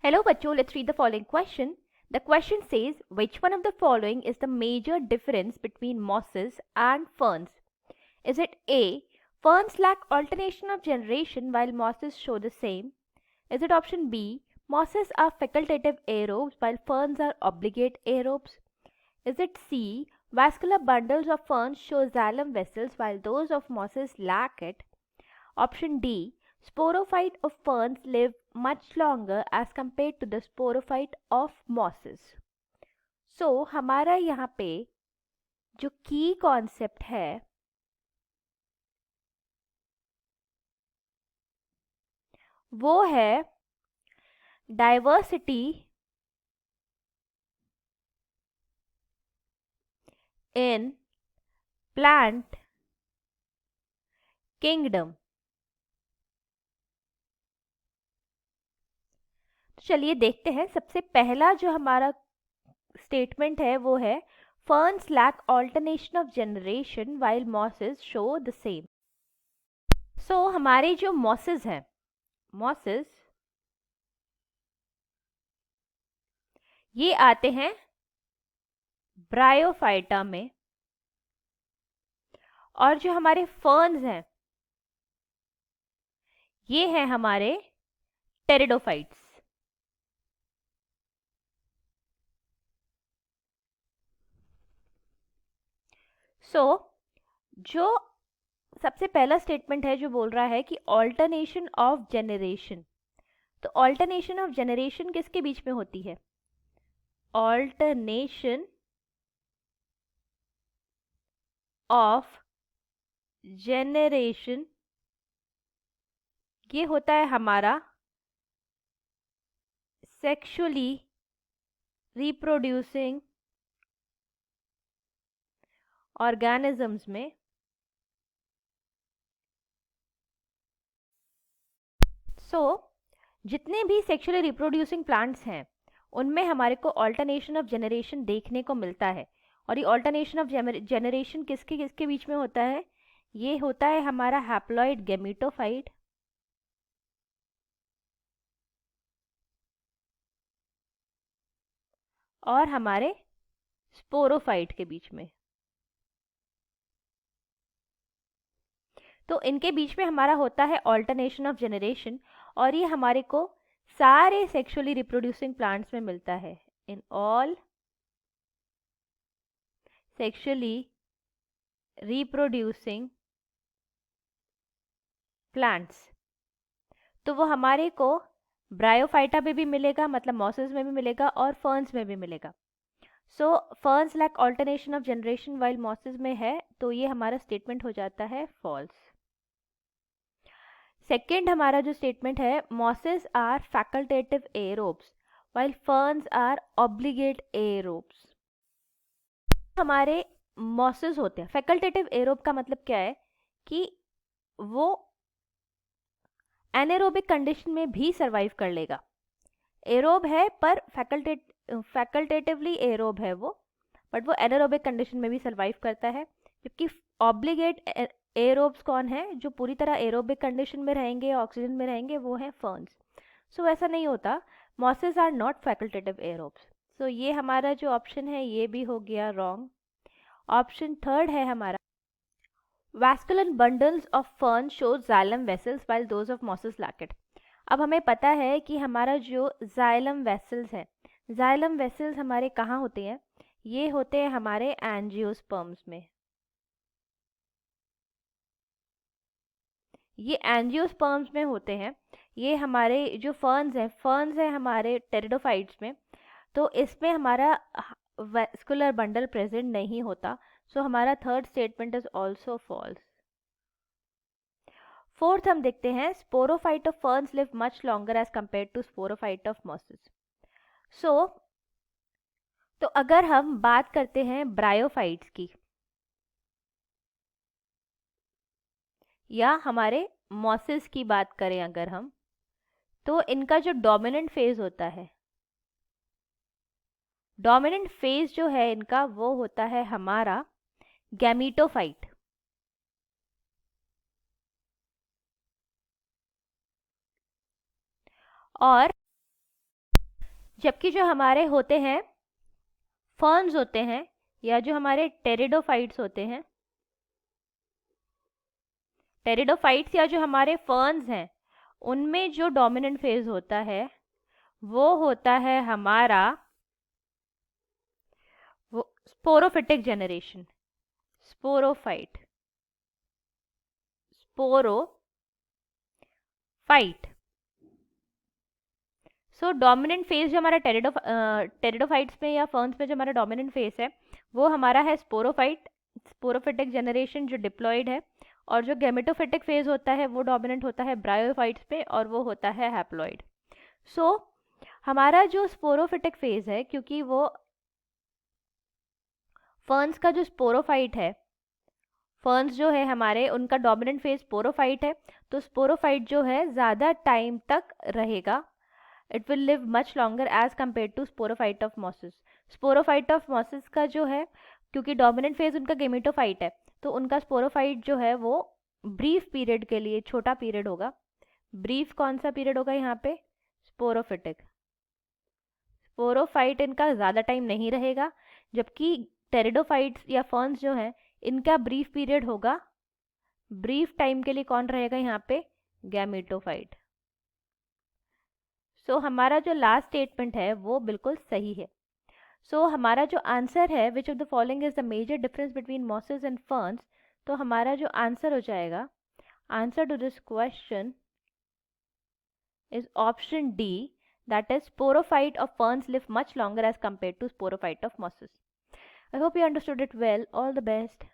Hello बच्चों, let's read the following question. The question says, which one of the following is the major difference between mosses and ferns? Is it A, ferns lack alternation of generation while mosses show the same? Is it option B, mosses are facultative aerobes while ferns are obligate aerobes? Is it C, vascular bundles of ferns show xylem vessels while those of mosses lack it? Option D, sporophyte of ferns live much longer as compared to the sporophyte of mosses. So हमारा यहाँ पे जो की concept है वो है diversity in plant kingdom. तो चलिए देखते हैं। सबसे पहला जो हमारा स्टेटमेंट है वो है ferns lack alternation of generation while mosses show the same. So हमारे जो mosses हैं, mosses ये आते हैं ब्रायोफाइटा में, और जो हमारे ferns हैं ये हैं हमारे टेरिडोफाइट्स। जो सबसे पहला स्टेटमेंट है जो बोल रहा है कि ऑल्टरनेशन ऑफ जेनरेशन, तो ऑल्टरनेशन ऑफ जेनरेशन किसके बीच में होती है? ऑल्टरनेशन ऑफ जेनरेशन ये होता है हमारा सेक्सुअली रिप्रोड्यूसिंग ऑर्गेनिजम्स में। जितने भी सेक्सुअली रिप्रोड्यूसिंग प्लांट्स हैं उनमें हमारे को ऑल्टरनेशन ऑफ जेनरेशन देखने को मिलता है। और ये ऑल्टरनेशन ऑफ जेनरेशन किसके किसके बीच में होता है? ये होता है हमारा हैप्लॉइड गैमेटोफाइट और हमारे स्पोरोफाइट के बीच में। तो इनके बीच में हमारा होता है ऑल्टरनेशन ऑफ जेनरेशन, और ये हमारे को सारे सेक्सुअली रिप्रोड्यूसिंग प्लांट्स में मिलता है। In all sexually reproducing plants, तो वो हमारे को ब्रायोफाइटा में भी मिलेगा, मतलब मॉसेस में भी मिलेगा और फर्न्स में भी मिलेगा। So ferns lack alternation of generation while mosses में है, तो ये हमारा स्टेटमेंट हो जाता है फॉल्स। सेकेंड हमारा जो स्टेटमेंट है, mosses are facultative aerobes while ferns are obligate aerobes. हमारे मॉसेस होते हैं, फैकल्टेटिव एरोब का मतलब क्या है कि वो एनेरोबिक कंडीशन में भी सरवाइव कर लेगा। एरोब है पर फैकल्टेटिवली एरोब है वो, बट वो एनेरोबिक कंडीशन में भी सरवाइव करता है। जबकि ऑब्लिगेट एरोब्स कौन है? जो पूरी तरह एरोबिक कंडीशन में रहेंगे, ऑक्सीजन में रहेंगे, वो है फर्न्स। सो ऐसा नहीं होता, mosses are not facultative aerobes. So ये हमारा जो ऑप्शन है ये भी हो गया रॉन्ग। ऑप्शन थर्ड है हमारा, vascular bundles of fern show xylem vessels while those of mosses lack it. अब हमें पता है कि हमारा जो xylem vessels है, xylem vessels हमारे कहाँ होते हैं? ये होते हैं हमारे एंजियोस्पर्म्स में। ये एंजियोस्पर्म्स में होते हैं। ये हमारे जो फर्न्स हैं हमारे टेरिडोफाइट्स में, तो इसमें हमारा वेस्कुलर बंडल प्रेजेंट नहीं होता। सो हमारा third statement is also false. Fourth हम देखते हैं, sporophyte of ferns live much longer as compare to sporophyte of mosses. तो अगर हम बात करते हैं ब्रायोफाइट्स की या हमारे मॉसेस की बात करें अगर हम, तो इनका जो डोमिनेंट फेज होता है, डोमिनेंट फेज जो है इनका वो होता है हमारा गैमीटोफाइट। और जबकि जो हमारे होते हैं फर्न्स होते हैं या जो हमारे टेरिडोफाइट्स होते हैं, टेरिडोफाइट्स या जो हमारे फर्न्स हैं, उनमें जो डोमिनेंट फेज होता है वो होता है हमारा वो स्पोरोफिटिक जनरेशन, स्पोरोफाइट, स्पोरोफाइट। सो डोमिनेंट फेज जो हमारा टेरिडोफाइट्स में या फर्न्स में जो हमारा डोमिनेंट फेज है वो हमारा है स्पोरोफाइट, स्पोरोफिटिक जनरेशन जो डिप्लॉयड है। और जो गैमेटोफिटिक फेज होता है वो डोमिनेंट होता है ब्रायोफाइट्स पे और वो होता है हैप्लॉइड। सो हमारा जो स्पोरोफिटिक फेज है, क्योंकि वो फर्न्स का जो स्पोरोफाइट है, फर्न्स जो है हमारे उनका डोमिनेंट फेज स्पोरोफाइट है, तो स्पोरोफाइट जो है ज़्यादा टाइम तक रहेगा, it will live much longer as compare to sporophyte of mosses. Sporophyte of mosses का जो है, क्योंकि डोमिनेंट फेज उनका गेमेटोफाइट है, तो उनका स्पोरोफाइट जो है वो ब्रीफ पीरियड के लिए छोटा पीरियड होगा। ब्रीफ कौन सा पीरियड होगा यहाँ पे? स्पोरोफिटिक। स्पोरोफाइट इनका ज़्यादा टाइम नहीं रहेगा, जबकि टेरिडोफाइट्स या फर्न्स जो हैं इनका ब्रीफ पीरियड होगा। ब्रीफ टाइम के लिए कौन रहेगा यहाँ पे? गैमेटोफाइट। सो हमारा जो लास्ट स्टेटमेंट है वो बिल्कुल सही है। सो हमारा जो आंसर है, which of the following is the major difference between mosses and ferns, तो हमारा जो आंसर हो जाएगा, answer to this question is option D, that is sporophyte of ferns live much longer as compared to sporophyte of mosses. I hope you understood it well. All the best.